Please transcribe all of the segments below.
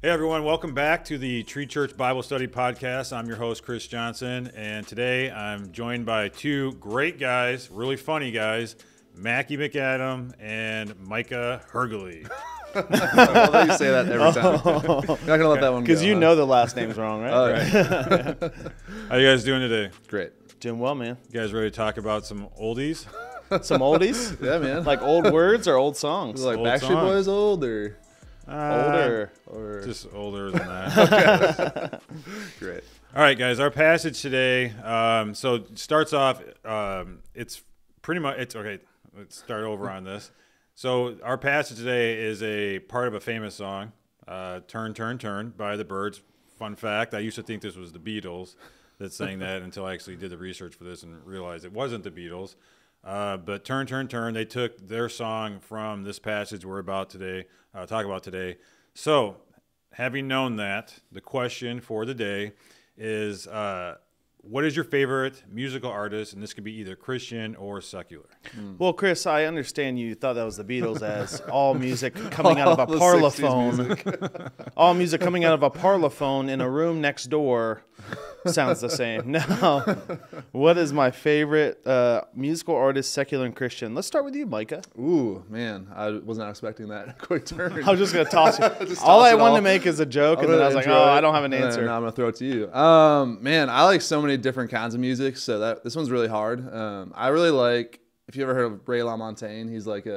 Hey everyone, welcome back to the Tree.Church Bible Study Podcast. I'm your host, Chris Johnson, and today I'm joined by two great guys, really funny guys, Mackie McAdam and Micah Hergely. I'll let you say that every time. You're not going to let that one go. Because you know the last name's wrong, right? Oh, right. How you guys doing today? Great. Doing well, man. You guys ready to talk about some oldies? Some oldies? Yeah, man. Like old words or old songs? Like old Backstreet songs. Boys old or Older. Just older than that. Great. All right, guys, our passage today, so it starts off, it's pretty much, it's okay, let's start over on this. So our passage today is a part of a famous song, Turn, Turn, Turn by the Byrds. Fun fact, I used to think this was the Beatles that sang that until I actually did the research for this and realized it wasn't the Beatles. But Turn, Turn, Turn, they took their song from this passage we're about today, talk about today. So, having known that, the question for the day is, what is your favorite musical artist? And this could be either Christian or secular. Well, Chris, I understand you thought that was the Beatles as all music coming out of a parlophone. All music coming out of a parlophone in a room next door sounds the same. No. What is my favorite musical artist, secular and Christian? Let's start with you, Micah. Ooh, man. I was not expecting that quick turn. I was just going to toss you. All I wanted to make is a joke, and then I was like, oh, I don't have an answer. No, I'm going to throw it to you. Man, I like so many different kinds of music, so this one's really hard. I really like, if you ever heard of Ray LaMontagne, he's like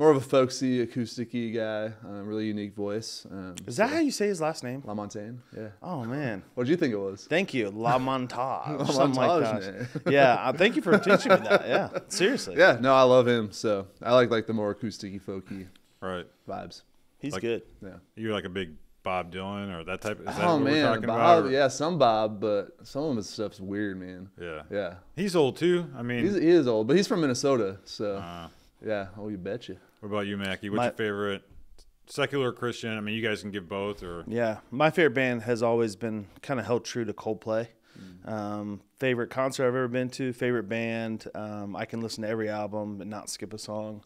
more of a folksy, acoustic-y guy, really unique voice. Is that how you say his last name? LaMontagne, yeah. Oh, man. What did you think it was? Thank you. La Montage. La Something like Montage, that. man. Yeah. Thank you for teaching me that. Yeah. Seriously. Yeah, no, I love him, so I like the more acoustic-y, folky Right. vibes. He's Like- good. Yeah. You're like a big Bob Dylan or that type? Is that Oh what we're man, talking Bob. about? Or- Yeah, some Bob, but some of his stuff's weird, man. Yeah. Yeah, He's old too. I mean, he is old, but he's from Minnesota, so uh, yeah. Oh, you betcha. what about you, Mackie? What's your favorite secular or Christian? I mean, you guys can give both or... Yeah. My favorite band has always been kind of held true to Coldplay. Favorite concert I've ever been to, favorite band. I can listen to every album and not skip a song.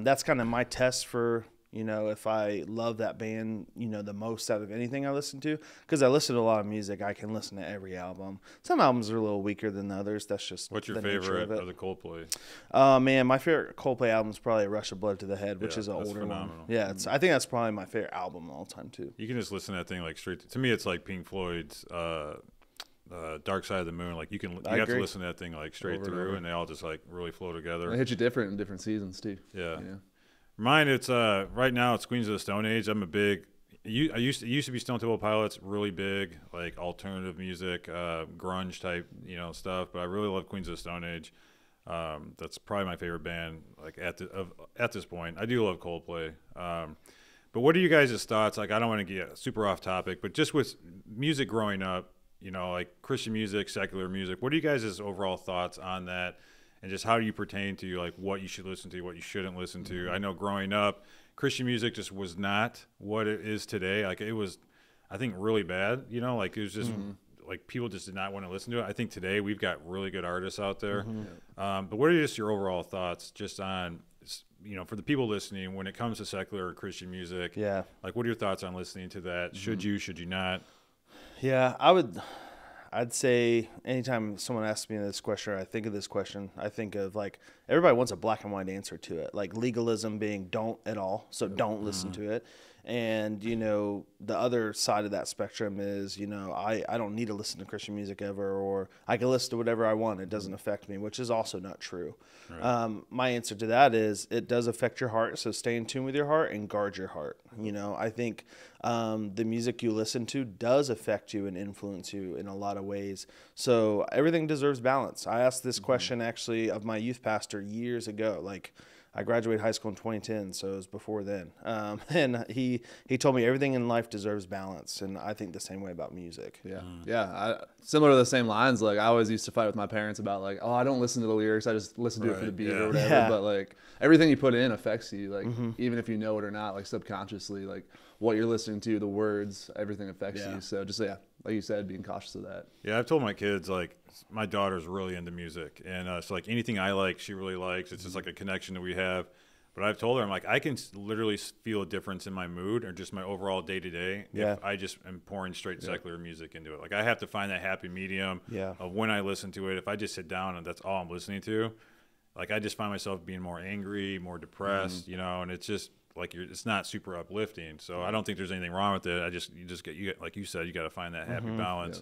That's kind of my test for, if I love that band, the most out of anything I listen to. Because I listen to a lot of music, I can listen to every album. Some albums are a little weaker than the others. That's just What's your the nature favorite of of it. the Coldplay? Man, my favorite Coldplay album is probably Rush of Blood to the Head, which Yeah, is an that's older phenomenal. one. Yeah, I think that's probably my favorite album of all time, too. You can just listen to that thing like straight. To me, it's like Pink Floyd's Dark Side of the Moon. Like you have to agree. listen to that thing like straight Over and through, over. and they all just like really flow They together. hit you different in different seasons too. Yeah. Yeah. Mine, it's right now it's Queens of the Stone Age. I'm a big. It used to be Stone Temple Pilots, really big, like alternative music, grunge type, stuff. But I really love Queens of the Stone Age. That's probably my favorite band. Like at this point, I do love Coldplay. But what are you guys' thoughts? Like, I don't want to get super off topic, but just with music growing up, like Christian music, secular music. What are you guys' overall thoughts on that? And just how do you pertain to like what you should listen to, what you shouldn't listen to? I know growing up, Christian music just was not what it is today. Like it was, I think, really bad. Like it was just like people just did not want to listen to it. I think today we've got really good artists out there. But what are just your overall thoughts just on, for the people listening when it comes to secular or Christian music? Yeah. Like what are your thoughts on listening to that? Should you not? Yeah, I'd say anytime someone asks me this question or I think of this question, I think of like everybody wants a black and white answer to it. Like legalism being don't at all, so don't listen to it. And, the other side of that spectrum is, I don't need to listen to Christian music ever, or I can listen to whatever I want. It doesn't affect me, which is also not true. Right. My answer to that is it does affect your heart. So stay in tune with your heart and guard your heart. I think the music you listen to does affect you and influence you in a lot of ways. So everything deserves balance. I asked this question actually of my youth pastor years ago. Like, I graduated high school in 2010, so it was before then. And he told me everything in life deserves balance, and I think the same way about music. Yeah. Yeah. Similar to the same lines. Like I always used to fight with my parents about like, oh, I don't listen to the lyrics. I just listen to it for the beat or whatever. Yeah. But like everything you put in affects you. Like even if you know it or not, like subconsciously, like what you're listening to, the words, everything affects you. So just like you said, being cautious of that. Yeah, I've told my kids, like, my daughter's really into music. And so, like, anything I like, she really likes. It's just like a connection that we have. But I've told her, I'm like, I can literally feel a difference in my mood or just my overall day to day if I just am pouring straight secular music into it. Like I have to find that happy medium of when I listen to it. If I just sit down and that's all I'm listening to, like I just find myself being more angry, more depressed, you know, and it's just like it's not super uplifting. So I don't think there's anything wrong with it. You get like you said, you got to find that happy balance.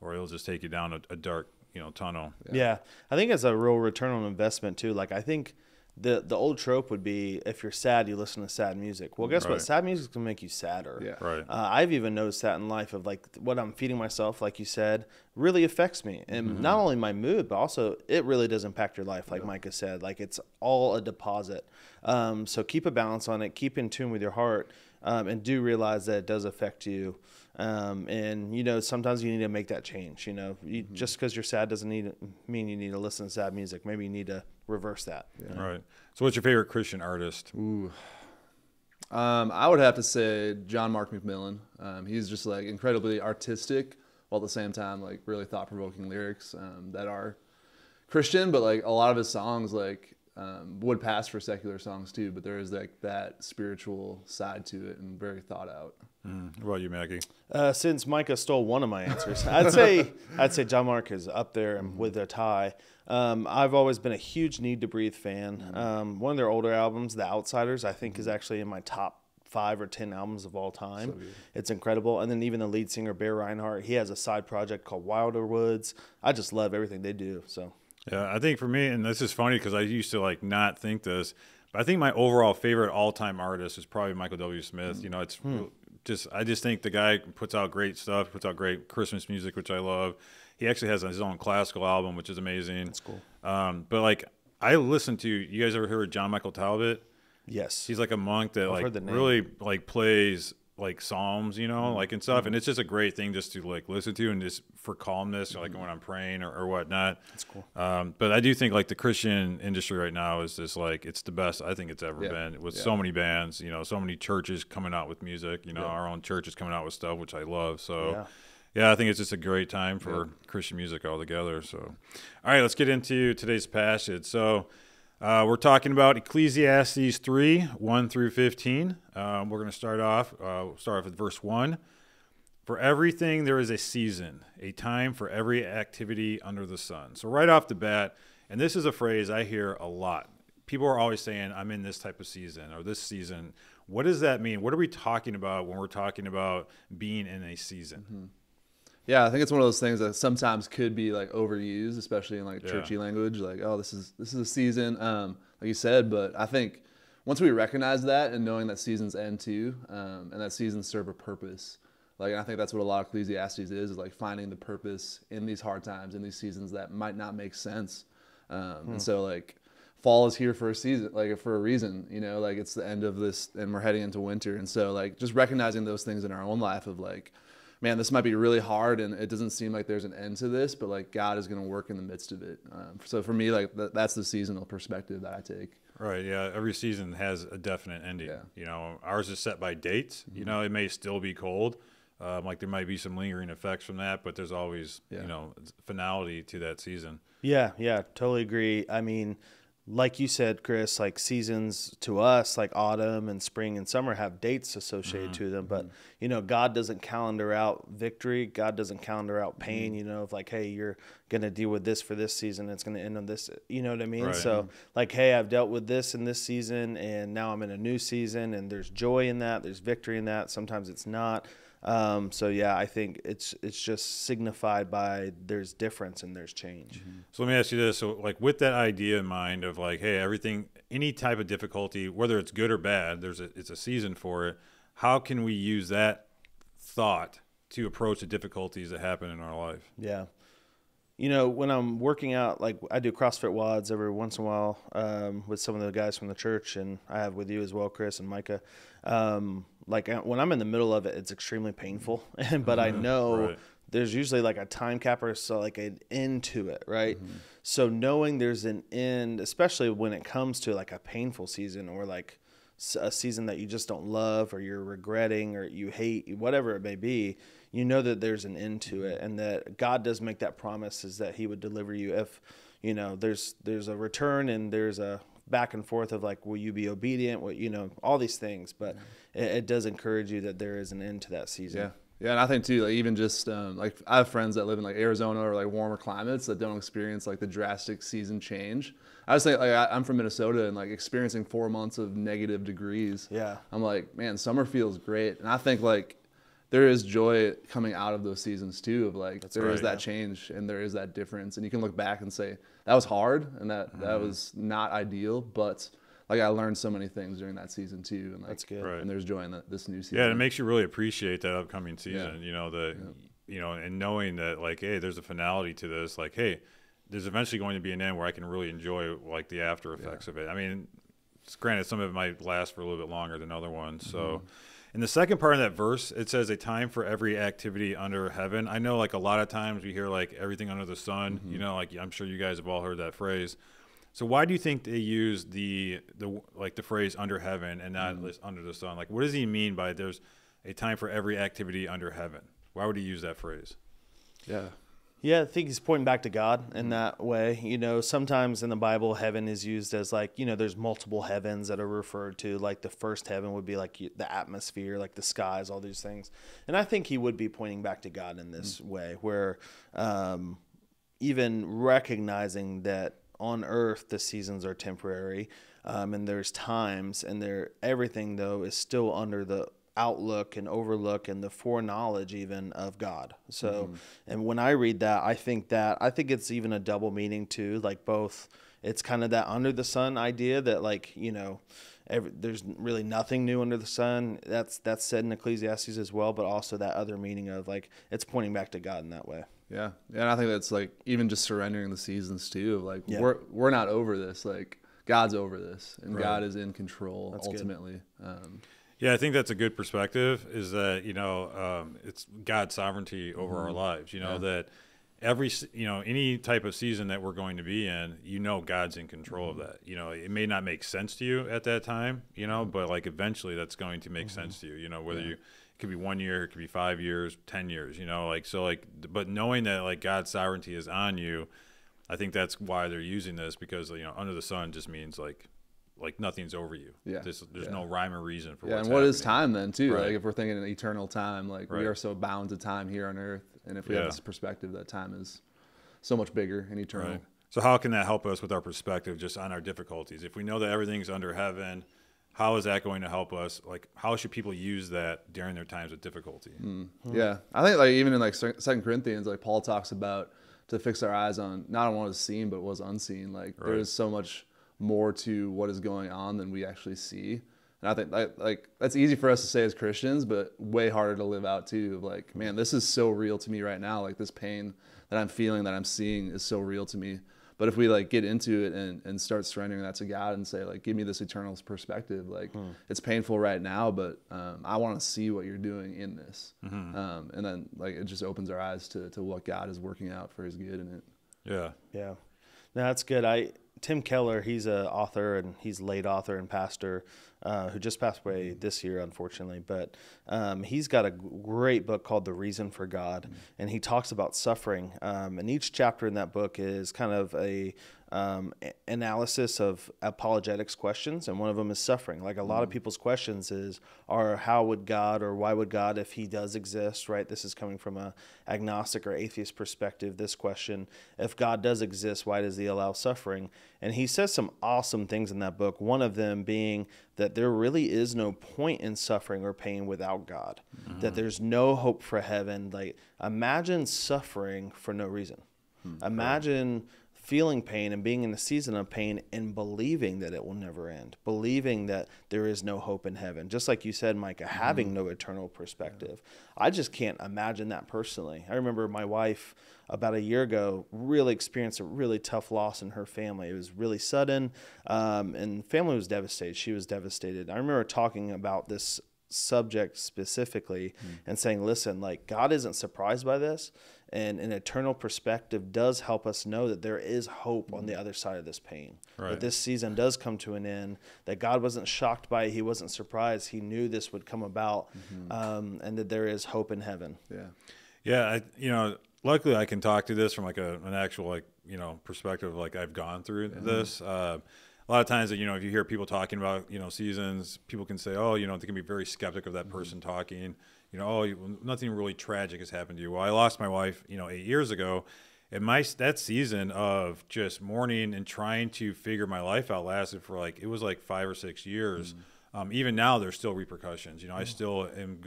Or it'll just take you down a dark, you know, tunnel. Yeah. I think it's a real return on investment too. Like I think the old trope would be if you're sad, you listen to sad music. Well, guess what? Sad music can make you sadder. Yeah. Right. I've even noticed that in life of like what I'm feeding myself, like you said, really affects me. And not only my mood, but also it really does impact your life. Like Micah said, like it's all a deposit. So keep a balance on it. Keep in tune with your heart. And do realize that it does affect you. And, you know, sometimes you need to make that change. You know, just because you're sad doesn't mean you need to listen to sad music. Maybe you need to reverse that. Yeah. Right. So what's your favorite Christian artist? Ooh. I would have to say John Mark McMillan. He's just like incredibly artistic while at the same time like really thought-provoking lyrics that are Christian, but like a lot of his songs like would pass for secular songs too, but there is like that spiritual side to it and very thought out. What about you, Maggie? Since Micah stole one of my answers, I'd say John Mark is up there with a tie. I've always been a huge Need to Breathe fan. One of their older albums, The Outsiders, I think is actually in my top 5 or 10 albums of all time. So it's incredible. And then even the lead singer, Bear Reinhardt, he has a side project called Wilder Woods. I just love everything they do. So yeah, I think for me, and this is funny because I used to like not think this, but I think my overall favorite all-time artist is probably Michael W. Smith. You know, it's I just think the guy puts out great stuff, puts out great Christmas music, which I love. He actually has his own classical album, which is amazing. That's cool. But like I listen to, you guys ever heard of John Michael Talbot? Yes. He's like a monk that like really like plays like psalms, you know, like and stuff. And it's just a great thing just to like listen to and just for calmness, like when I'm praying or whatnot. That's cool. But I do think like the Christian industry right now is just like, it's the best I think it's ever been with so many bands, you know, so many churches coming out with music, you know, our own church is coming out with stuff, which I love. So yeah, I think it's just a great time for Christian music altogether. So, all right, let's get into today's passage. So, we're talking about Ecclesiastes 3, 1 through 15. We're going to start off with verse 1. For everything there is a season, a time for every activity under the sun. So right off the bat, and this is a phrase I hear a lot. People are always saying, I'm in this type of season or this season. What does that mean? What are we talking about when we're talking about being in a season? Yeah, I think it's one of those things that sometimes could be like overused, especially in like churchy language. Like, oh, this is a season, like you said. But I think once we recognize that and knowing that seasons end too, and that seasons serve a purpose, like I think that's what a lot of Ecclesiastes is like finding the purpose in these hard times, in these seasons that might not make sense. And so like fall is here for a season, like for a reason, you know, like it's the end of this and we're heading into winter. And so like just recognizing those things in our own life of like, man, this might be really hard and it doesn't seem like there's an end to this, but like God is going to work in the midst of it. So for me, like that's the seasonal perspective that I take. Right. Yeah. Every season has a definite ending. Yeah. You know, ours is set by dates. You know, it may still be cold. Like there might be some lingering effects from that, but there's always, you know, finality to that season. Yeah. Yeah. Totally agree. I mean, like you said, Chris, like seasons to us, like autumn and spring and summer have dates associated to them. But, you know, God doesn't calendar out victory. God doesn't calendar out pain, you know, of like, hey, you're going to deal with this for this season. It's going to end on this. You know what I mean? Right. So like, hey, I've dealt with this in this season and now I'm in a new season and there's joy in that. There's victory in that. Sometimes it's not. So yeah, I think it's just signified by there's difference and there's change. So let me ask you this. So like with that idea in mind of like, hey, everything, any type of difficulty, whether it's good or bad, it's a season for it. How can we use that thought to approach the difficulties that happen in our life? Yeah. You know, when I'm working out, like I do CrossFit WODs every once in a while with some of the guys from the church, and I have with you as well, Chris and Micah. Like when I'm in the middle of it, it's extremely painful, but I know there's usually like a time capper, so like an end to it, right? So knowing there's an end, especially when it comes to like a painful season or like a season that you just don't love or you're regretting or you hate, whatever it may be, you know that there's an end to it and that God does make that promise is that he would deliver you if, there's a return and there's a back and forth of like, will you be obedient? All these things, but it does encourage you that there is an end to that season. Yeah. Yeah, and I think too, like even just like I have friends that live in like Arizona or like warmer climates that don't experience like the drastic season change. I just think like I'm from Minnesota and like experiencing 4 months of negative degrees. Yeah, I'm like, man, summer feels great, and I think like there is joy coming out of those seasons too. Of like there is that change and there is that difference, and you can look back and say that was hard and that was not ideal, but like I learned so many things during that season too, and like, that's good. Right. And there's joy in this new season. Yeah, and it makes you really appreciate that upcoming season. And knowing that like, hey, there's a finality to this. Like, hey, there's eventually going to be an end where I can really enjoy like the after effects of it. I mean, granted, some of it might last for a little bit longer than other ones. So, in the second part of that verse, it says a time for every activity under heaven. I know like a lot of times we hear like everything under the sun. Like I'm sure you guys have all heard that phrase. So why do you think they use the phrase under heaven and not under the sun? Like, what does he mean by there's a time for every activity under heaven? Why would he use that phrase? Yeah, I think he's pointing back to God in that way. Sometimes in the Bible, heaven is used as like, there's multiple heavens that are referred to. Like the first heaven would be like the atmosphere, like the skies, all these things. And I think he would be pointing back to God in this way, where even recognizing that on earth the seasons are temporary, and there's times, and everything though is still under the outlook and overlook and the foreknowledge even of God. So and when I read that, I think it's even a double meaning too, like both. It's kind of that under the sun idea that like there's really nothing new under the sun. That's said in Ecclesiastes as well, but also that other meaning of like it's pointing back to God in that way. Yeah, and I think that's like even just surrendering the seasons too. Like we're not over this. Like God's over this, and God is in control ultimately. Yeah, I think that's a good perspective. Is that it's God's sovereignty over our lives. That every any type of season that we're going to be in, God's in control of that. It may not make sense to you at that time, but like eventually that's going to make sense to you. Whether it could be 1 year, it could be 5 years, 10 years, but knowing that like God's sovereignty is on you, I think that's why they're using this, because, under the sun just means like nothing's over you. Yeah. There's no rhyme or reason for what's and happening. What is time then too? Right. Like if we're thinking an eternal time, like we are so bound to time here on earth. And if we have this perspective that time is so much bigger and eternal. Right. So how can that help us with our perspective just on our difficulties? If we know that everything's under heaven, how is that going to help us? Like, how should people use that during their times of difficulty? Yeah, I think like even in like 2 Corinthians, like Paul talks about to fix our eyes on not on what is seen, but what is unseen. Like there is so much more to what is going on than we actually see. And I think like that's easy for us to say as Christians, but way harder to live out too. Like, man, this is so real to me right now. Like this pain that I'm feeling, that I'm seeing is so real to me. But if we like get into it and start surrendering that to God and say like, give me this eternal perspective, like it's painful right now, but I want to see what you're doing in this. And then like it just opens our eyes to what God is working out for his good in it. Yeah. Yeah. No, that's good. Tim Keller, he's an author, and he's a late author and pastor who just passed away this year, unfortunately. But he's got a great book called The Reason for God, and he talks about suffering. And each chapter in that book is kind of a analysis of apologetics questions, and one of them is suffering. Like a lot of people's questions are how would God, or why would God, if he does exist, right? This is coming from a agnostic or atheist perspective, this question, if God does exist, why does he allow suffering? And he says some awesome things in that book, one of them being that there really is no point in suffering or pain without God, that there's no hope for heaven. Like imagine suffering for no reason. Imagine feeling pain and being in the season of pain and believing that it will never end, believing that there is no hope in heaven. Just like you said, Micah, having no eternal perspective. I just can't imagine that personally. I remember my wife about a year ago really experienced a really tough loss in her family. It was really sudden, and family was devastated. She was devastated. I remember talking about this subject specifically and saying, listen, like God isn't surprised by this. And an eternal perspective does help us know that there is hope on the other side of this pain. Right. That this season does come to an end, that God wasn't shocked by it. He wasn't surprised. He knew this would come about, and that there is hope in heaven. Yeah. luckily I can talk to this from like an actual like, you know, perspective. Like I've gone through this. A lot of times, you know, if you hear people talking about, you know, seasons, people can say, oh, you know, they can be very skeptic of that person talking, you know, oh, nothing really tragic has happened to you. Well, I lost my wife, you know, 8 years ago, and that season of just mourning and trying to figure my life out lasted for like, it was like 5 or 6 years. Even now there's still repercussions, you know, I still am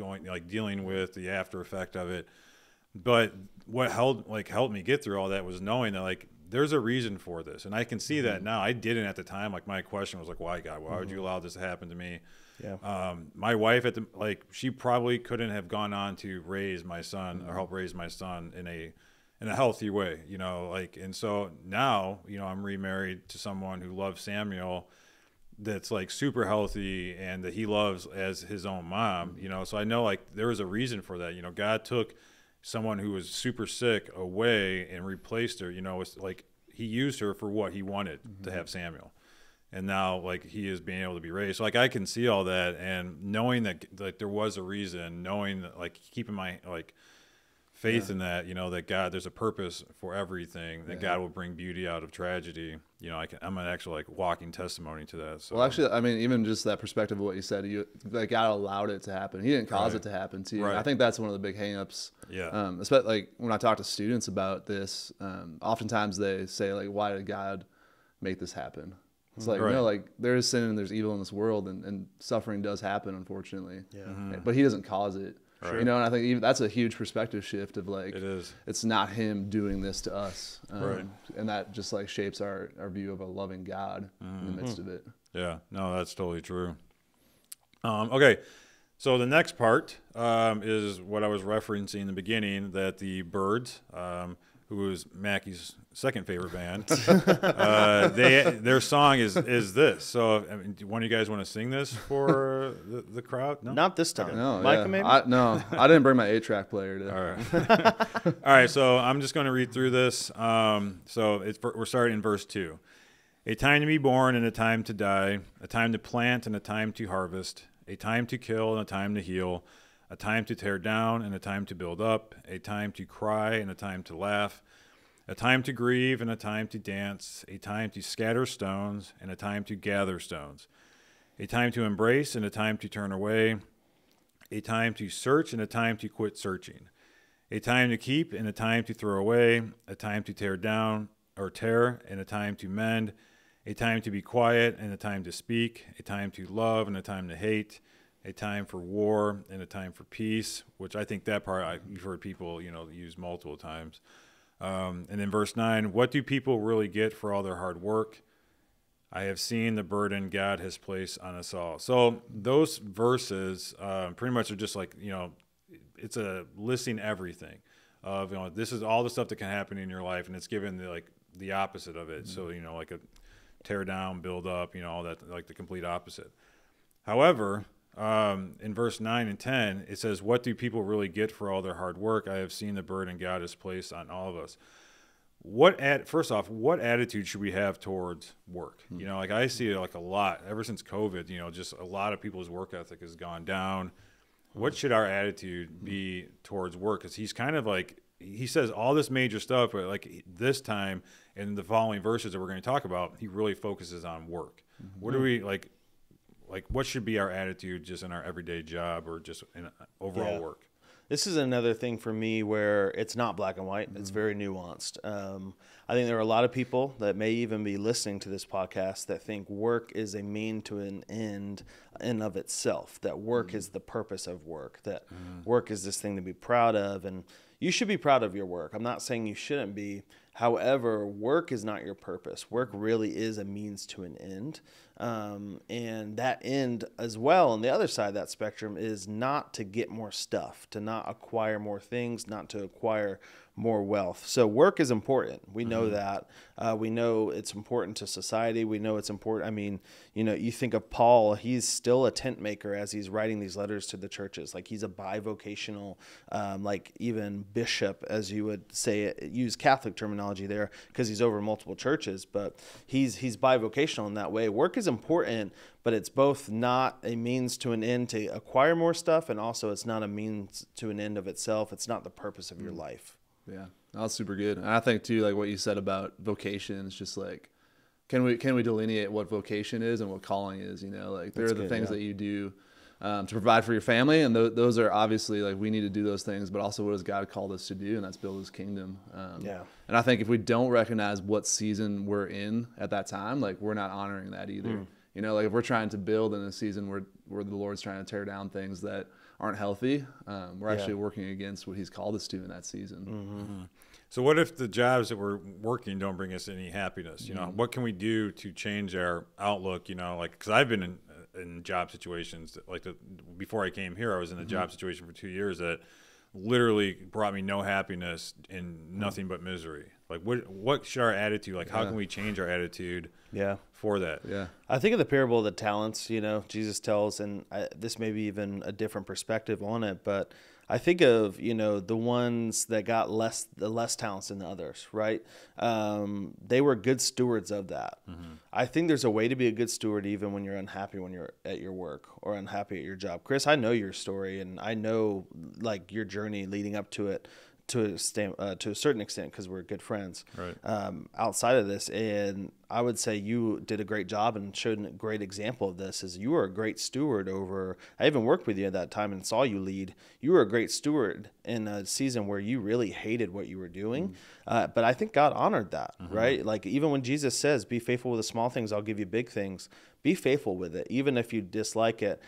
dealing with the after effect of it. But what helped me get through all that was knowing that like there's a reason for this, and I can see that now. I didn't at the time. Like my question was like, why, God? Why would you allow this to happen to me? Yeah. My wife she probably couldn't have gone on to raise my son or help raise my son in a healthy way, you know. Like, and so now, you know, I'm remarried to someone who loves Samuel, that's like super healthy and that he loves as his own mom, you know. So I know like there was a reason for that. You know, God took someone who was super sick away and replaced her, you know. It's like he used her for what he wanted to have Samuel, and now like he is being able to be raised. So like I can see all that, and knowing that like there was a reason, knowing that like keeping my like faith in that, you know, that God, there's a purpose for everything, that God will bring beauty out of tragedy. You know, I'm an actual like walking testimony to that. So. Well, actually, I mean, even just that perspective of what you said, like God allowed it to happen. He didn't cause it to happen to you. Right. I think that's one of the big hangups. Yeah. Especially like when I talk to students about this, oftentimes they say like, why did God make this happen? It's like, no, like there is sin and there's evil in this world, and suffering does happen, unfortunately. Yeah. But he doesn't cause it. Right. You know, and I think even that's a huge perspective shift of like, it is. It's not him doing this to us. Right. And that just like shapes our view of a loving God in the midst of it. Yeah, no, that's totally true. Okay. So the next part is what I was referencing in the beginning, that the Birds, who is Mackey's second favorite band, their song is this. So, I mean, do one of you guys want to sing this for the crowd? No? Not this time. No, Micah, maybe? No, I didn't bring my 8-track player today. All right. All right, so I'm just going to read through this. So we're starting in verse 2. A time to be born and a time to die, a time to plant and a time to harvest, a time to kill and a time to heal, a time to tear down and a time to build up, a time to cry and a time to laugh, a time to grieve and a time to dance, a time to scatter stones and a time to gather stones, a time to embrace and a time to turn away, a time to search and a time to quit searching, a time to keep and a time to throw away, a time to tear down or tear and a time to mend, a time to be quiet and a time to speak, a time to love and a time to hate, a time for war and a time for peace, which I think that part you've heard people, you know, use multiple times. And then verse 9, what do people really get for all their hard work? I have seen the burden God has placed on us all. So those verses pretty much are just like, you know, it's a listing everything of, you know, this is all the stuff that can happen in your life, and it's given the opposite of it. So, you know, like a tear down, build up, you know, all that, like the complete opposite. However, in verse 9 and 10, it says, what do people really get for all their hard work? I have seen the burden God has placed on all of us. First off, what attitude should we have towards work? You know, like I see it like a lot ever since COVID, you know, just a lot of people's work ethic has gone down. What should our attitude be towards work? Because he's kind of like, he says all this major stuff, but like this time in the following verses that we're going to talk about, he really focuses on work. What do we like what should be our attitude just in our everyday job or just in overall work? This is another thing for me where it's not black and white. It's very nuanced. I think there are a lot of people that may even be listening to this podcast that think work is a mean to an end in of itself, that work is the purpose of work, that work is this thing to be proud of. And you should be proud of your work. I'm not saying you shouldn't be. However, work is not your purpose. Work really is a means to an end. And that end as well, on the other side of that spectrum, is not to get more stuff, to not acquire more things, not to acquire more wealth. So work is important. We know that. We know it's important to society. We know it's important. I mean, you know, you think of Paul, he's still a tent maker as he's writing these letters to the churches. Like he's a bivocational, like even bishop, as you would say it, use Catholic terminology there because he's over multiple churches, but he's bivocational in that way. Work is important, but it's both not a means to an end to acquire more stuff, and also it's not a means to an end of itself. It's not the purpose of your life. Yeah, that's super good. And I think too, like what you said about vocation is just like, can we delineate what vocation is and what calling is? You know, like there are the things that you do to provide for your family, and those are obviously like we need to do those things. But also, what has God called us to do, and that's build His kingdom. And I think if we don't recognize what season we're in at that time, like we're not honoring that either. You know, like if we're trying to build in a season where the Lord's trying to tear down things that aren't healthy, we're actually working against what He's called us to in that season. So what if the jobs that we're working don't bring us any happiness? You know, what can we do to change our outlook? You know, like, because I've been in job situations that, like before I came here, I was in a job situation for 2 years that literally brought me no happiness and nothing but misery. Like what should our attitude, like how can we change our attitude for that? I think of the parable of the talents, you know, Jesus tells, and this may be even a different perspective on it, but I think of, you know, the ones that got the less talents than the others, right? They were good stewards of that. I think there's a way to be a good steward even when you're unhappy when you're at your work or unhappy at your job. Chris, I know your story, and I know like your journey leading up to it to a certain extent because we're good friends outside of this. And I would say you did a great job and showed a great example of this. Is you were a great steward over, I even worked with you at that time and saw you lead. You were a great steward in a season where you really hated what you were doing. But I think God honored that, right? Like even when Jesus says, be faithful with the small things, I'll give you big things. Be faithful with it, even if you dislike it.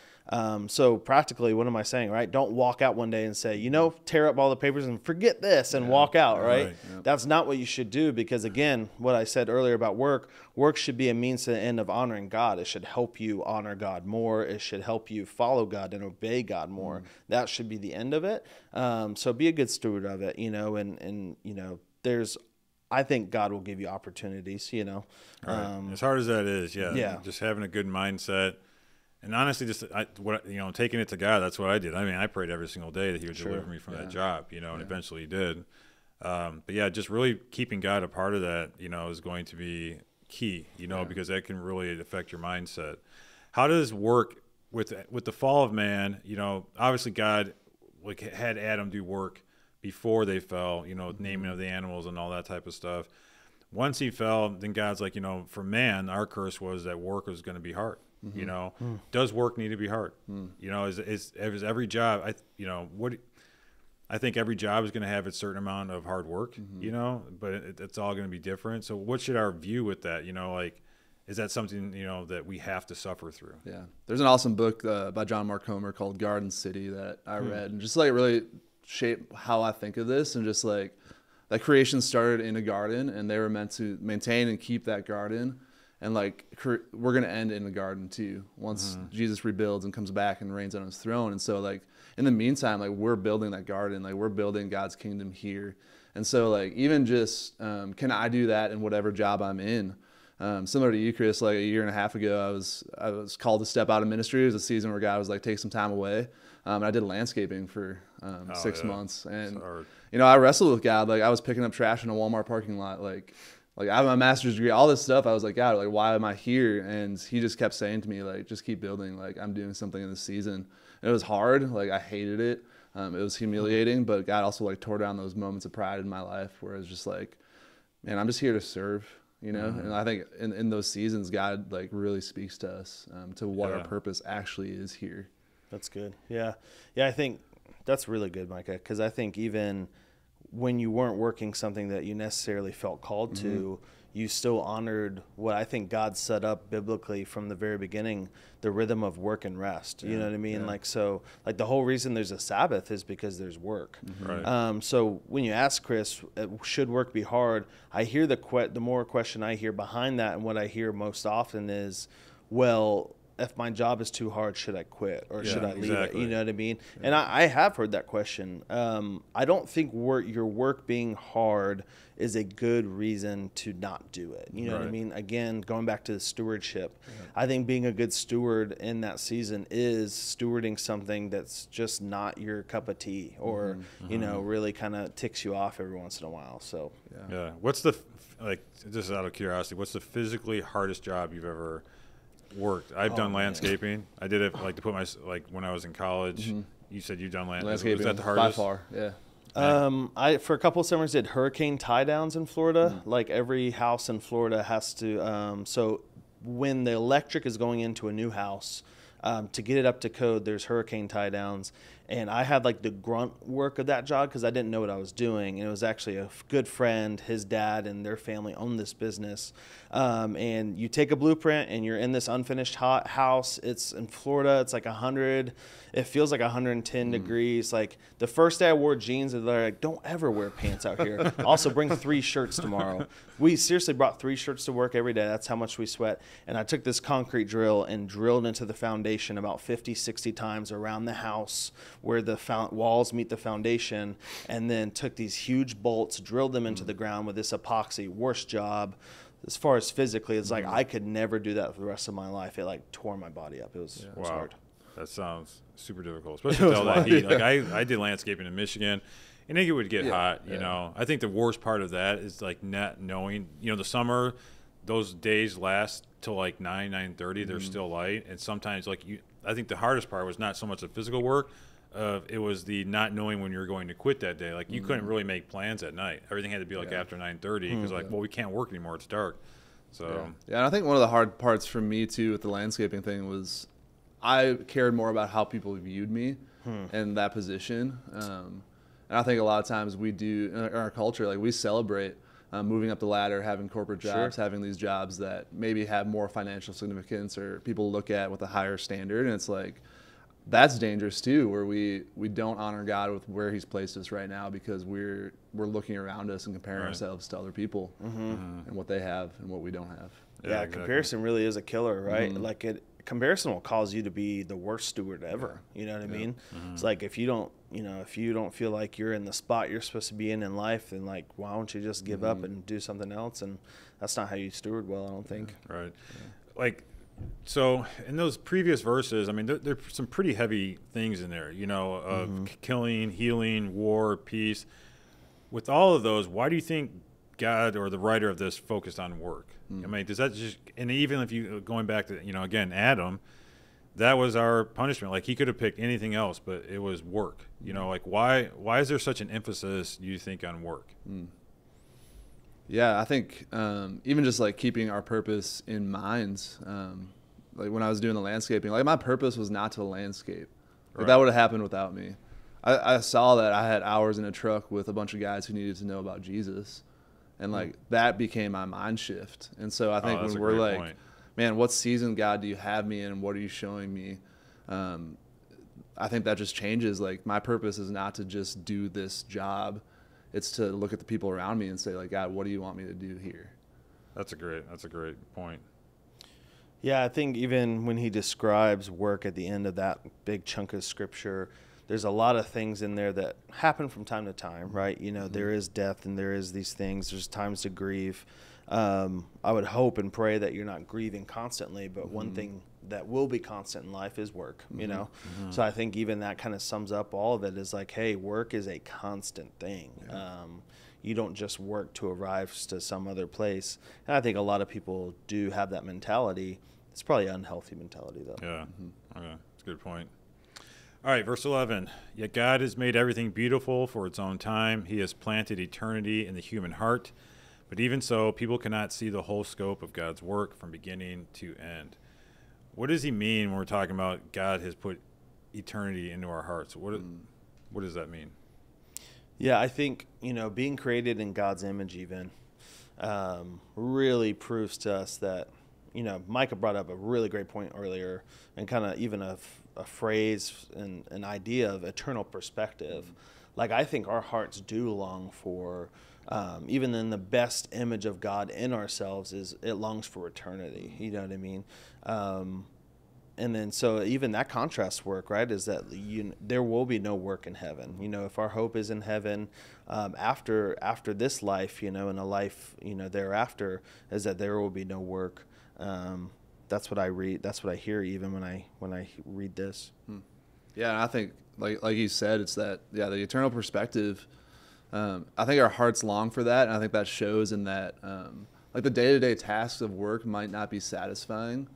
So practically, what am I saying, right? Don't walk out one day and say, you know, tear up all the papers and forget this and walk out, right? That's not what you should do because, again, what I said earlier about work should be a means to the end of honoring God. It should help you honor God more. It should help you follow God and obey God more. That should be the end of it. So be a good steward of it, you know, and you know, I think God will give you opportunities, you know. As hard as that is, just having a good mindset, and honestly, just taking it to God. That's what I did. I mean, I prayed every single day that He would deliver me from that job, you know, and eventually He did. But yeah, just really keeping God a part of that, you know, is going to be key, you know, because that can really affect your mindset. How does work with the fall of man? You know, obviously God had Adam do work before they fell, you know, naming of the animals and all that type of stuff. Once he fell, then God's like, you know, for man, our curse was that work was going to be hard. You know, does work need to be hard? You know, is every job, I think every job is going to have a certain amount of hard work, you know, but it's all going to be different. So what should our view with that, you know, like, is that something, you know, that we have to suffer through? Yeah. There's an awesome book by John Mark Comer called Garden City that I read, and just like really shape how I think of this, and just like that creation started in a garden and they were meant to maintain and keep that garden, and like we're going to end in the garden too once Jesus rebuilds and comes back and reigns on His throne. And so like in the meantime, like we're building that garden, like we're building God's kingdom here. And so like even just can I do that in whatever job I'm in? Similar to you, Chris, like a year and a half ago, I was called to step out of ministry. It was a season where God was like, take some time away. And I did landscaping for 6 months. And, you know, I wrestled with God. Like I was picking up trash in a Walmart parking lot. Like I have my master's degree, all this stuff. I was like, God, like, why am I here? And He just kept saying to me, like, just keep building. Like I'm doing something in this season. And it was hard. Like I hated it. It was humiliating, but God also like tore down those moments of pride in my life where it was just like, man, I'm just here to serve. You know, and I think in those seasons, God like really speaks to us to what our purpose actually is here. That's good. Yeah. I think that's really good, Micah, because I think even when you weren't working something that you necessarily felt called to, you still honored what I think God set up biblically from the very beginning, the rhythm of work and rest. You know what I mean? Like, so like the whole reason there's a Sabbath is because there's work. Right. So when you ask Chris, should work be hard? I hear the more question I hear behind that, and what I hear most often is, well, if my job is too hard, should I quit or should I leave it? You know what I mean? Yeah. And I have heard that question. I don't think your work being hard is a good reason to not do it. You know what I mean? Again, going back to the stewardship, I think being a good steward in that season is stewarding something that's just not your cup of tea or, you know, really kind of ticks you off every once in a while. So, What's the, like, just out of curiosity, what's the physically hardest job you've ever worked? I've done landscaping. I did it like to put my, like when I was in college. You said you've done landscaping. Was that the hardest? By far, yeah. For a couple of summers did hurricane tie downs in Florida. Like every house in Florida has to, so when the electric is going into a new house, to get it up to code, there's hurricane tie downs. And I had like the grunt work of that job because I didn't know what I was doing. And it was actually a good friend, his dad and their family owned this business. And you take a blueprint and you're in this unfinished hot house. It's in Florida. It's like 100. It feels like 110 degrees. Like the first day I wore jeans, they're like, don't ever wear pants out here. Also bring 3 shirts tomorrow. We seriously brought 3 shirts to work every day. That's how much we sweat. And I took this concrete drill and drilled into the foundation about 50, 60 times around the house where the walls meet the foundation, and then took these huge bolts, drilled them into the ground with this epoxy. Worst job. As far as physically, it's like I could never do that for the rest of my life. It like tore my body up. It was hard. That sounds super difficult, especially with all that heat. Like I did landscaping in Michigan, and I think it would get hot. You know, I think the worst part of that is like not knowing. You know, the summer, those days last till like 9:30. They're still light, and sometimes like I think the hardest part was not so much the physical work. It was the not knowing when you were going to quit that day. Like you couldn't really make plans at night. Everything had to be like after 9:30 because like, well, we can't work anymore. It's dark. So yeah, and I think one of the hard parts for me too with the landscaping thing was I cared more about how people viewed me in that position. And I think a lot of times we do in our culture, like we celebrate moving up the ladder, having corporate jobs, having these jobs that maybe have more financial significance or people look at with a higher standard. And it's like, that's dangerous too, where we don't honor God with where He's placed us right now because we're looking around us and comparing ourselves to other people and what they have and what we don't have. Yeah, exactly. Comparison really is a killer, right? Like comparison will cause you to be the worst steward ever. You know what I mean? It's like if you don't feel like you're in the spot you're supposed to be in life, then like why don't you just give up and do something else? And that's not how you steward well, I don't think. Right. Like. So in those previous verses, I mean, there's some pretty heavy things in there, you know, of killing, healing, war, peace. With all of those, why do you think God or the writer of this focused on work? I mean, does that just, and even if you, going back to, you know, again, Adam, that was our punishment. Like he could have picked anything else, but it was work. You know, like why is there such an emphasis, do you think, on work? Yeah, I think even just like keeping our purpose in mind, like when I was doing the landscaping, like my purpose was not to landscape. Like that would have happened without me. I saw that I had hours in a truck with a bunch of guys who needed to know about Jesus. And like that became my mind shift. And so I think when we're like, man, what season, God, do you have me in? What are you showing me? I think that just changes. Like my purpose is not to just do this job. It's to look at the people around me and say, like, God, what do you want me to do here? That's a great point. Yeah, I think even when he describes work at the end of that big chunk of scripture, there's a lot of things in there that happen from time to time, right? You know, there is death and there is these things. There's times to grieve. I would hope and pray that you're not grieving constantly, but one thing that will be constant in life is work, you know? So I think even that kind of sums up all of it is like, hey, work is a constant thing. You don't just work to arrive to some other place. And I think a lot of people do have that mentality. It's probably an unhealthy mentality, though. Yeah, okay. That's a good point. All right, verse 11. Yet God has made everything beautiful for its own time. He has planted eternity in the human heart. But even so, people cannot see the whole scope of God's work from beginning to end. What does he mean when we're talking about God has put eternity into our hearts? What does that mean? Yeah, I think, you know, being created in God's image even really proves to us that, you know, Micah brought up a really great point earlier and kind of even a phrase and an idea of eternal perspective. Like I think our hearts do long for, even in the best image of God in ourselves, is it longs for eternity. You know what I mean? And then so even that contrast work, right, is that there will be no work in heaven. You know, if our hope is in heaven, after this life, you know, and a life, you know, thereafter, is that there will be no work. That's what I read. That's what I hear even when I read this. Yeah, and I think like you said, it's that the eternal perspective. I think our hearts long for that, and I think that shows in that like the day-to-day tasks of work might not be satisfying,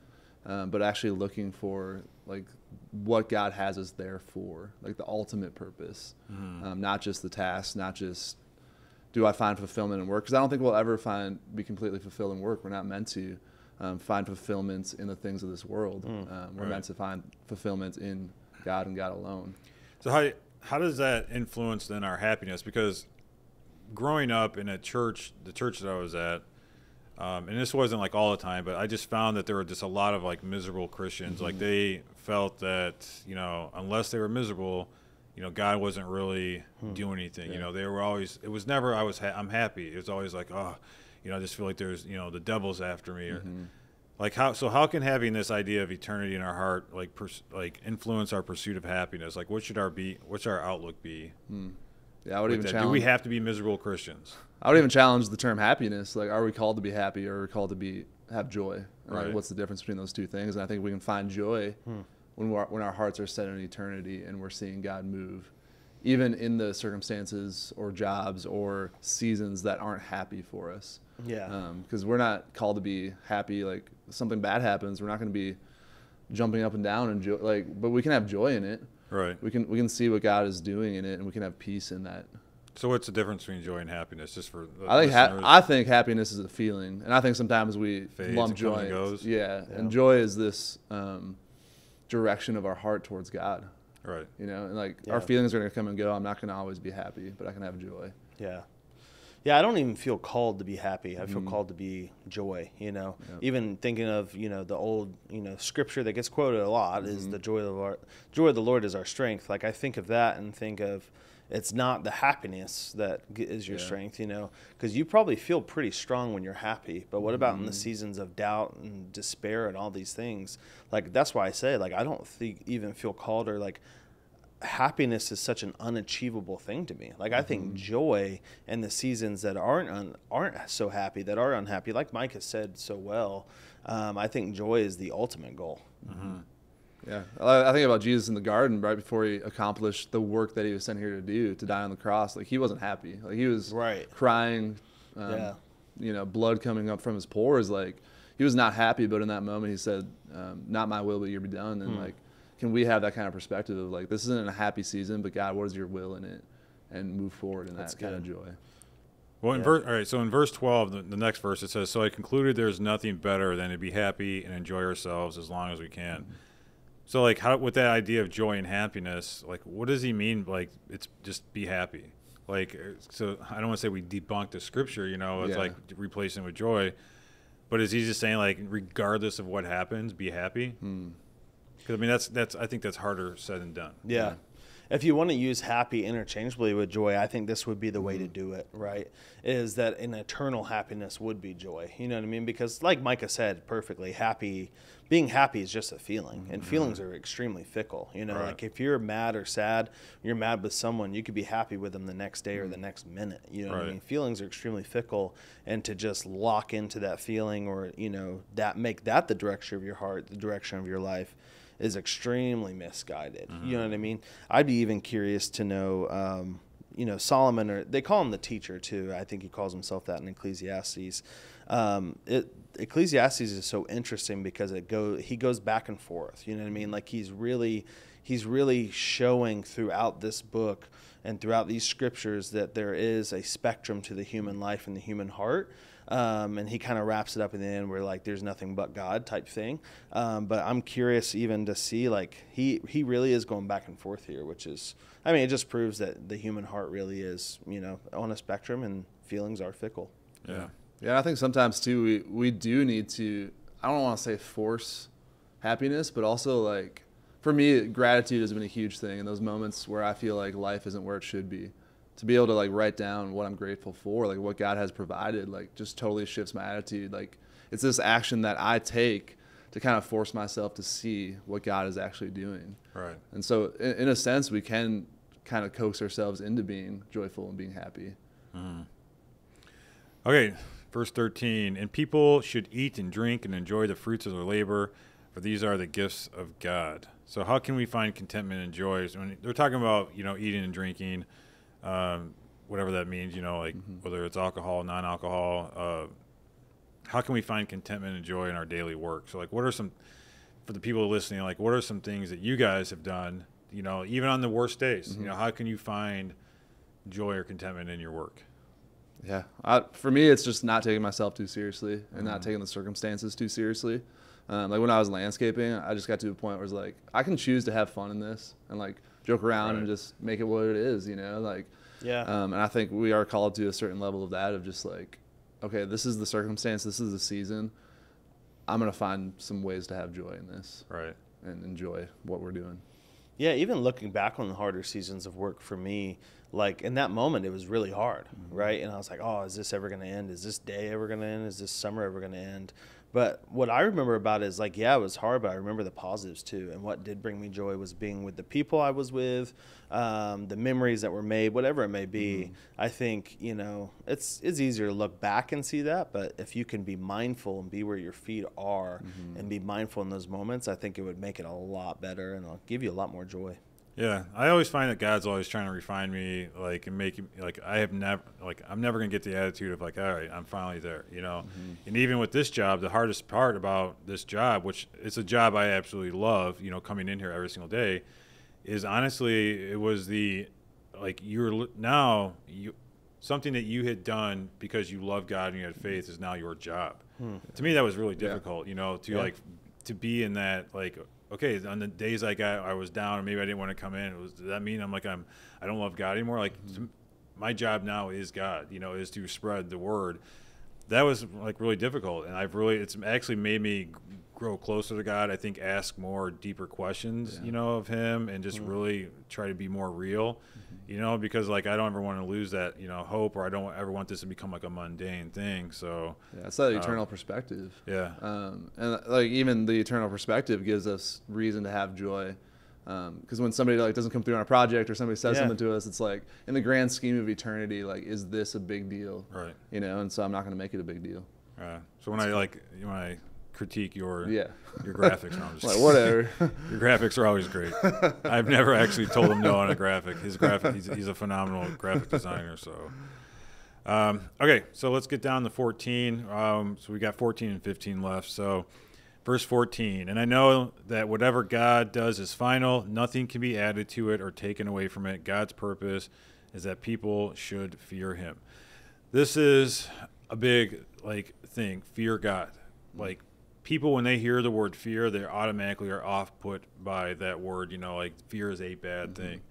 but actually looking for like what God has us there for, like the ultimate purpose, not just the task, not just do I find fulfillment in work, because I don't think we'll ever be completely fulfilled in work. We're not meant to find fulfillment in the things of this world. We're meant to find fulfillment in God and God alone. So how does that influence then our happiness? Because growing up in the church that I was at, and this wasn't like all the time, but I just found that there were just a lot of like miserable Christians. Like they felt that, unless they were miserable, God wasn't really doing anything. They were always, it was never, I'm happy. It was always like, oh, I just feel like there's, the devil's after me. Or like how can having this idea of eternity in our heart, like influence our pursuit of happiness? Like what's our outlook be? Yeah, I would even challenge. Do we have to be miserable Christians? I would even challenge the term happiness. Like, are we called to be happy, or are we called to have joy? Right. Like, what's the difference between those two things? And I think we can find joy when our hearts are set in eternity and we're seeing God move, even in the circumstances or jobs or seasons that aren't happy for us. Yeah. Because we're not called to be happy. Like something bad happens, we're not going to be jumping up and down and but we can have joy in it. Right. We can see what God is doing in it, and we can have peace in that. So what's the difference between joy and happiness? Just for the I think happiness is a feeling, and I think sometimes we lump joy. And goes. Yeah, and joy is this direction of our heart towards God. Right. And like our feelings are going to come and go. I'm not going to always be happy, but I can have joy. Yeah. Yeah, I don't even feel called to be happy. I feel called to be joy, Yep. Even thinking of, the old, scripture that gets quoted a lot is the joy of the Lord is our strength. Like I think of that and think of it's not the happiness that is your strength, because you probably feel pretty strong when you're happy. But what about in the seasons of doubt and despair and all these things? Like that's why I say, like, I don't even feel called, or like happiness is such an unachievable thing to me. Like I think joy in the seasons that aren't so happy, that are unhappy, like Mike has said so well, I think joy is the ultimate goal. Yeah, I think about Jesus in the garden right before he accomplished the work that he was sent here to do, to die on the cross. Like he wasn't happy. Like he was crying, blood coming up from his pores. Like he was not happy. But in that moment, he said, "Not my will, but your be done." And like, can we have that kind of perspective of like, this isn't a happy season, but God, what is your will in it, and move forward in that kind of joy. Well, in verse 12, the next verse, it says, "So I concluded there's nothing better than to be happy and enjoy ourselves as long as we can." So, like, how with that idea of joy and happiness, like, what does he mean? Like, it's just be happy. Like, so I don't want to say we debunked the scripture, it's like replacing it with joy, but is he just saying like, regardless of what happens, be happy? Because I mean, I think that's harder said than done. Yeah. If you want to use happy interchangeably with joy, I think this would be the way to do it, right? Is that an eternal happiness would be joy. You know what I mean? Because like Micah said perfectly, being happy is just a feeling, and feelings are extremely fickle. Like if you're mad or sad, you're mad with someone, you could be happy with them the next day or the next minute. You know what I mean? Feelings are extremely fickle, and to just lock into that feeling, or, that make that the direction of your heart, the direction of your life, is extremely misguided. You know what I mean? I'd be even curious to know, Solomon, or they call him the teacher too. I think he calls himself that in Ecclesiastes. Ecclesiastes is so interesting because he goes back and forth. You know what I mean? Like he's really showing throughout this book and throughout these scriptures that there is a spectrum to the human life and the human heart. And he kind of wraps it up in the end where like there's nothing but God type thing. But I'm curious even to see like he really is going back and forth here, which is, I mean, it just proves that the human heart really is, on a spectrum, and feelings are fickle. Yeah. Yeah, I think sometimes too we do need to, I don't want to say force happiness, but also like for me, gratitude has been a huge thing in those moments where I feel like life isn't where it should be. To be able to like write down what I'm grateful for, like what God has provided, like just totally shifts my attitude. Like it's this action that I take to kind of force myself to see what God is actually doing. Right. And so in a sense, we can kind of coax ourselves into being joyful and being happy. Okay. Verse 13, "And people should eat and drink and enjoy the fruits of their labor, for these are the gifts of God." So how can we find contentment and joy? So when they're talking about, eating and drinking, whatever that means, like whether it's alcohol, non-alcohol, how can we find contentment and joy in our daily work? So like, what are some, for the people listening, like, what are some things that you guys have done, you know, even on the worst days? You know, how can you find joy or contentment in your work? Yeah. For me, it's just not taking myself too seriously and not taking the circumstances too seriously. Like when I was landscaping, I just got to a point where it's like, I can choose to have fun in this and like joke around and just make it what it is, you know, like, and I think we are called to a certain level of that, of just like, okay, this is the circumstance, this is the season. I'm going to find some ways to have joy in this. Right. And enjoy what we're doing. Yeah, even looking back on the harder seasons of work for me, like in that moment, it was really hard, right? And I was like, oh, is this ever going to end? Is this day ever going to end? Is this summer ever going to end? But what I remember about it is like, yeah, it was hard, but I remember the positives too. And what did bring me joy was being with the people I was with, the memories that were made, whatever it may be. I think, you know, it's easier to look back and see that, but if you can be mindful and be where your feet are and be mindful in those moments, I think it would make it a lot better and it'll give you a lot more joy. Yeah, I always find that God's always trying to refine me, like, and make like I'm never gonna get the attitude of like, all right, I'm finally there, you know. And even with this job, the hardest part about this job, which it's a job I absolutely love, you know, coming in here every single day, is honestly it was the like something that you had done because you love God and you had faith is now your job. To me, that was really difficult, you know, to like to be in that like. Okay, on the days I was down and maybe I didn't want to come in, does that mean I don't love God anymore? Like my job now is God, you know, is to spread the word. That was like really difficult, and it's actually made me grow closer to God. I think ask more deeper questions, you know, of Him, and just really try to be more real, you know, because like I don't ever want to lose that, you know, hope, or I don't ever want this to become like a mundane thing. So yeah, it's that eternal perspective. Yeah, and like even the eternal perspective gives us reason to have joy. Because when somebody like doesn't come through on a project or somebody says something to us, it's like in the grand scheme of eternity, like is this a big deal? Right. You know, and so I'm not going to make it a big deal. So when I critique your your graphics, no, I'm just like whatever. Your graphics are always great. I've never actually told him no on a graphic. He's a phenomenal graphic designer. So okay, so let's get down to 14. So we got 14 and 15 left. So. Verse 14, and I know that whatever God does is final. Nothing can be added to it or taken away from it. God's purpose is that people should fear Him. This is a big thing. Fear God. Like people, when they hear the word fear, they automatically are off put by that word. You know, like fear is a bad thing.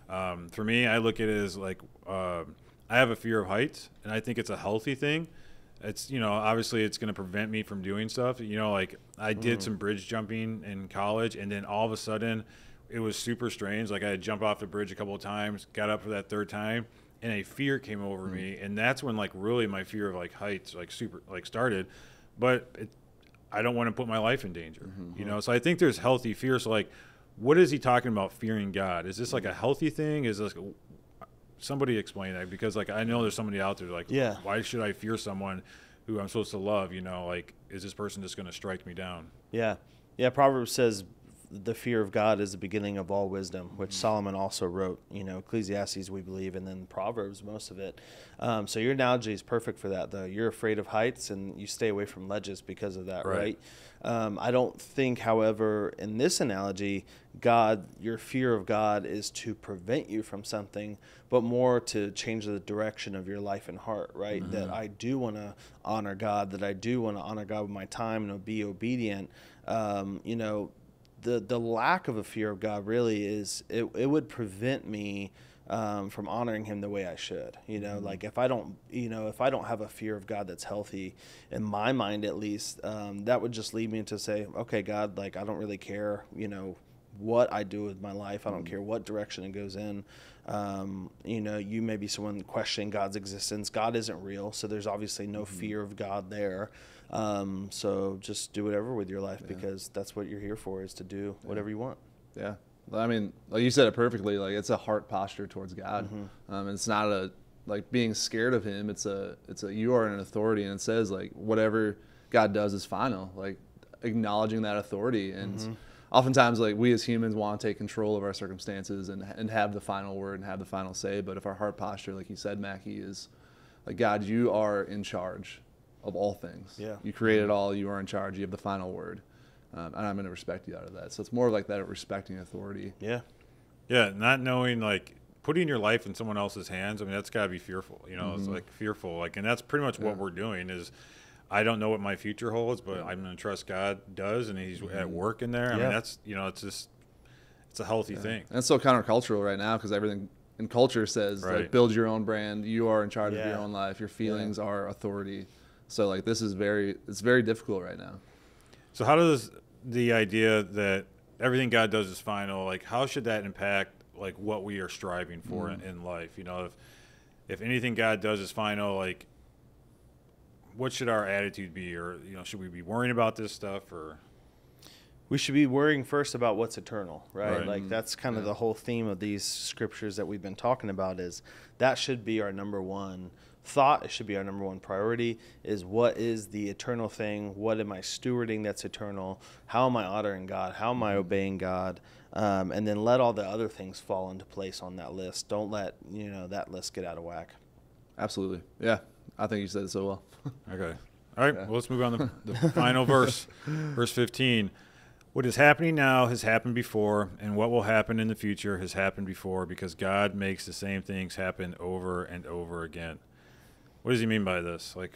For me, I look at it as like I have a fear of heights, and I think it's a healthy thing. It's, you know, obviously it's going to prevent me from doing stuff. You know, like I did some bridge jumping in college, and then all of a sudden it was super strange. Like I had jumped off the bridge a couple of times, got up for that third time, and a fear came over me. And that's when like really my fear of like heights started. But I don't want to put my life in danger, you know? So I think there's healthy fear. So like, what is he talking about fearing God? Is this like a healthy thing? Is this somebody explain that, because like I know there's somebody out there like, why should I fear someone who I'm supposed to love? You know, like is this person just going to strike me down? Yeah. Proverbs says the fear of God is the beginning of all wisdom, which Solomon also wrote. You know, Ecclesiastes we believe, and then Proverbs, most of it. So your analogy is perfect for that, though. You're afraid of heights and you stay away from ledges because of that, right? I don't think, however, in this analogy, your fear of God is to prevent you from something, but more to change the direction of your life and heart, right? That I do want to honor God, that I do want to honor God with my time and be obedient. You know, the lack of a fear of God really is, it would prevent me from honoring Him the way I should. You know, like if I don't have a fear of God that's healthy, in my mind at least, that would just lead me to say, okay, God, like I don't really care, you know, what I do with my life. I don't care what direction it goes in. You know, you may be someone questioning God's existence. God isn't real, so there's obviously no fear of God there. So just do whatever with your life, because that's what you're here for, is to do whatever you want. Yeah. I mean, like you said it perfectly, like it's a heart posture towards God. It's not like being scared of Him. It's a you are an authority, and it says like whatever God does is final, like acknowledging that authority. And oftentimes like we as humans want to take control of our circumstances and have the final word and have the final say. But if our heart posture, like you said, Mackie, is like, God, you are in charge of all things. You created all, you are in charge, you have the final word. and I'm going to respect you out of that. So it's more like that respecting authority. Yeah. Yeah, not knowing, like, putting your life in someone else's hands. I mean, that's got to be fearful. You know, it's like fearful. Like, and that's pretty much what we're doing is, I don't know what my future holds, but I'm going to trust God does, and He's at work in there. I mean, that's, you know, it's just, it's a healthy thing. And it's so countercultural right now because everything in culture says, like, build your own brand. You are in charge of your own life. Your feelings are authority. So, like, this is it's very difficult right now. So how does the idea that everything God does is final, like, how should that impact, like, what we are striving for in life? You know, if anything God does is final, like, what should our attitude be? Or, you know, should we be worrying about this stuff? Or we should be worrying first about what's eternal, right? Right. Like, that's kind of the whole theme of these scriptures that we've been talking about, is that should be our number one thought. It should be our number one priority, is what is the eternal thing? What am I stewarding that's eternal? How am I honoring God? How am I obeying God? And then let all the other things fall into place on that list. Don't let, you know, that list get out of whack. Absolutely. Yeah. I think you said it so well. Okay. All right. Well, let's move on to the final verse, verse 15. What is happening now has happened before, and what will happen in the future has happened before, because God makes the same things happen over and over again. What does he mean by this? Like,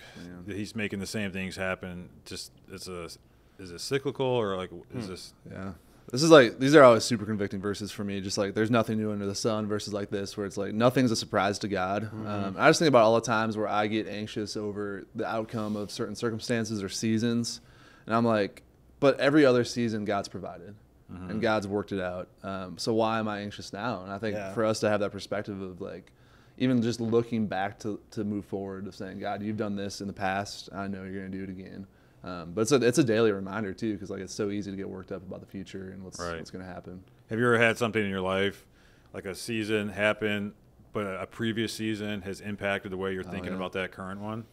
he's making the same things happen. Just is it cyclical, or like is this? Yeah. This is like, these are always super convicting verses for me. Just like, there's nothing new under the sun, verses like this, where it's like, nothing's a surprise to God. I just think about all the times where I get anxious over the outcome of certain circumstances or seasons. And I'm like, but every other season, God's provided and God's worked it out. So why am I anxious now? And I think for us to have that perspective of, like, even just looking back to move forward, of saying, God, you've done this in the past. I know you're going to do it again. But it's a daily reminder too, because, like, it's so easy to get worked up about the future and what's going to happen. Have you ever had something in your life, like a season happen, but a previous season has impacted the way you're thinking about that current one?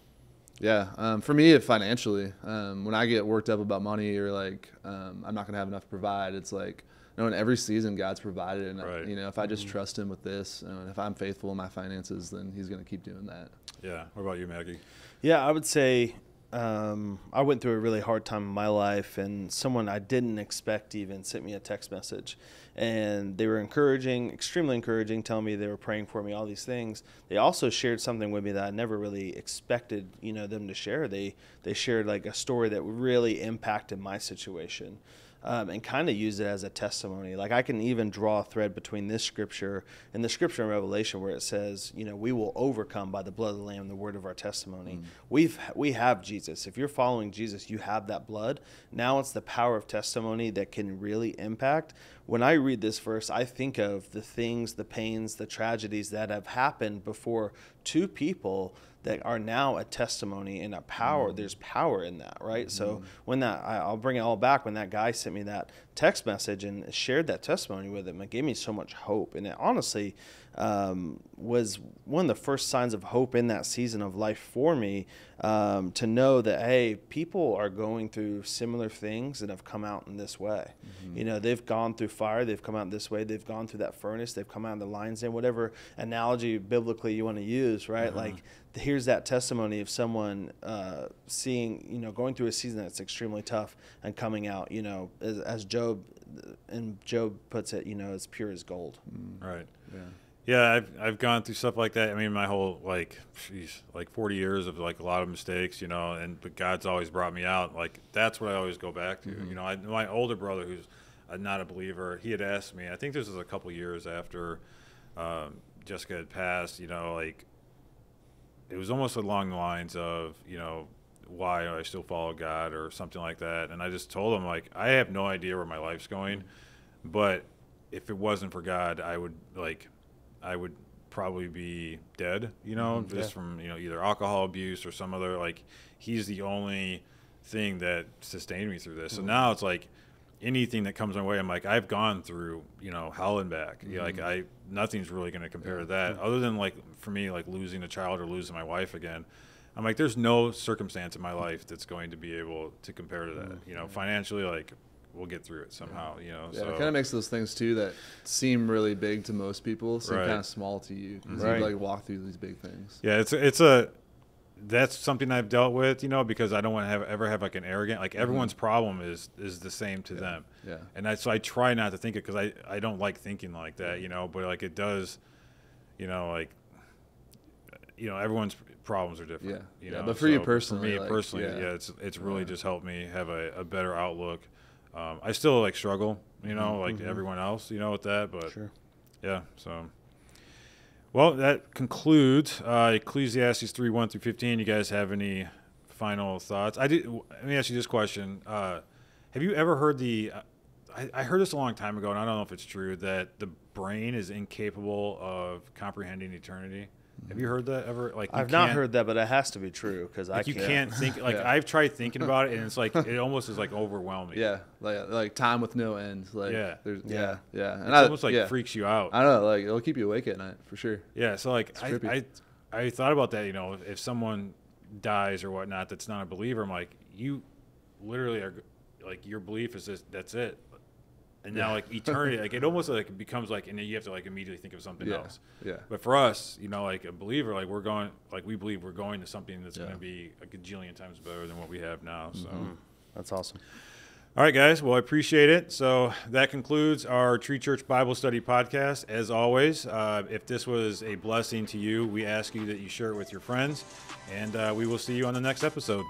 Yeah. For me, financially, when I get worked up about money, or like I'm not going to have enough to provide, it's like, no, in every season God's provided, and you know, if I just trust Him with this, and if I'm faithful in my finances, then He's going to keep doing that. Yeah. What about you, Maggie? Yeah, I would say I went through a really hard time in my life, and someone I didn't expect even sent me a text message, and they were encouraging, extremely encouraging, telling me they were praying for me, all these things. They also shared something with me that I never really expected, you know, them to share. They shared, like, a story that really impacted my situation. And kind of use it as a testimony. Like, I can even draw a thread between this scripture and the scripture in Revelation where it says, you know, we will overcome by the blood of the Lamb, the word of our testimony. We have Jesus. If you're following Jesus, you have that blood. Now it's the power of testimony that can really impact. When I read this verse, I think of the things, the pains, the tragedies that have happened before to people that are now a testimony and a power. There's power in that, right? So when I'll bring it all back, when that guy sent me that text message and shared that testimony with him, it gave me so much hope. And it honestly was one of the first signs of hope in that season of life for me, to know that, hey, people are going through similar things and have come out in this way. You know, they've gone through fire, they've come out this way, they've gone through that furnace, they've come out in the lion's den, whatever analogy biblically you want to use, right? Like, here's that testimony of someone seeing, you know, going through a season that's extremely tough and coming out, you know, as Job puts it, you know, as pure as gold. Right. Yeah, I've gone through stuff like that. I mean, my whole, like 40 years of, like, a lot of mistakes, you know, but God's always brought me out. Like, that's what I always go back to. You know, my older brother, who's not a believer, he had asked me, I think this was a couple years after Jessica had passed, you know, like, it was almost along the lines of, you know, why I still follow God or something like that. And I just told him, like, I have no idea where my life's going, but if it wasn't for God, I would probably be dead, you know, just from, you know, either alcohol abuse or some other, like, he's the only thing that sustained me through this. So now it's like anything that comes my way, I'm like, I've gone through, you know, hell and back. You know, like, nothing's really going to compare to that, other than, like, for me, like, losing a child or losing my wife again. I'm like, there's no circumstance in my life that's going to be able to compare to that. You know, financially, like, we'll get through it somehow, you know. Yeah, so it kind of makes those things too that seem really big to most people seem kind of small to you, because you, like, walk through these big things. Yeah, that's something I've dealt with, because I don't want to ever have like an arrogant, like everyone's problem is the same to them. Yeah. And so I try not to think it because I don't like thinking like that, but like it does, everyone's problems are different. Yeah. But for you personally, it's really just helped me have a better outlook. I still like struggle, like everyone else, with that, but Sure. Yeah. So, well, that concludes Ecclesiastes 3:1-15. You guys have any final thoughts? Let me ask you this question. Have you ever heard I heard this a long time ago, and I don't know if it's true, that the brain is incapable of comprehending eternity. Have you heard that ever? Like, I've not heard that, but it has to be true because you can't think. Like, I've tried thinking about it, and it's like it almost is like overwhelming. Yeah, like time with no end. Like, Yeah. yeah. And It almost like freaks you out. I don't know, like it'll keep you awake at night for sure. Yeah, so like I thought about that. If someone dies or whatnot that's not a believer, I'm like, you literally are like, your belief is that's it. And now, like, eternity, like, it almost like becomes like, and then you have to like immediately think of something else. Yeah. But for us, like a believer, like we believe we're going to something that's going to be a gajillion times better than what we have now. So That's awesome. All right, guys. Well, I appreciate it. So that concludes our Tree.Church Bible Study podcast. As always, if this was a blessing to you, we ask you that you share it with your friends, and we will see you on the next episode.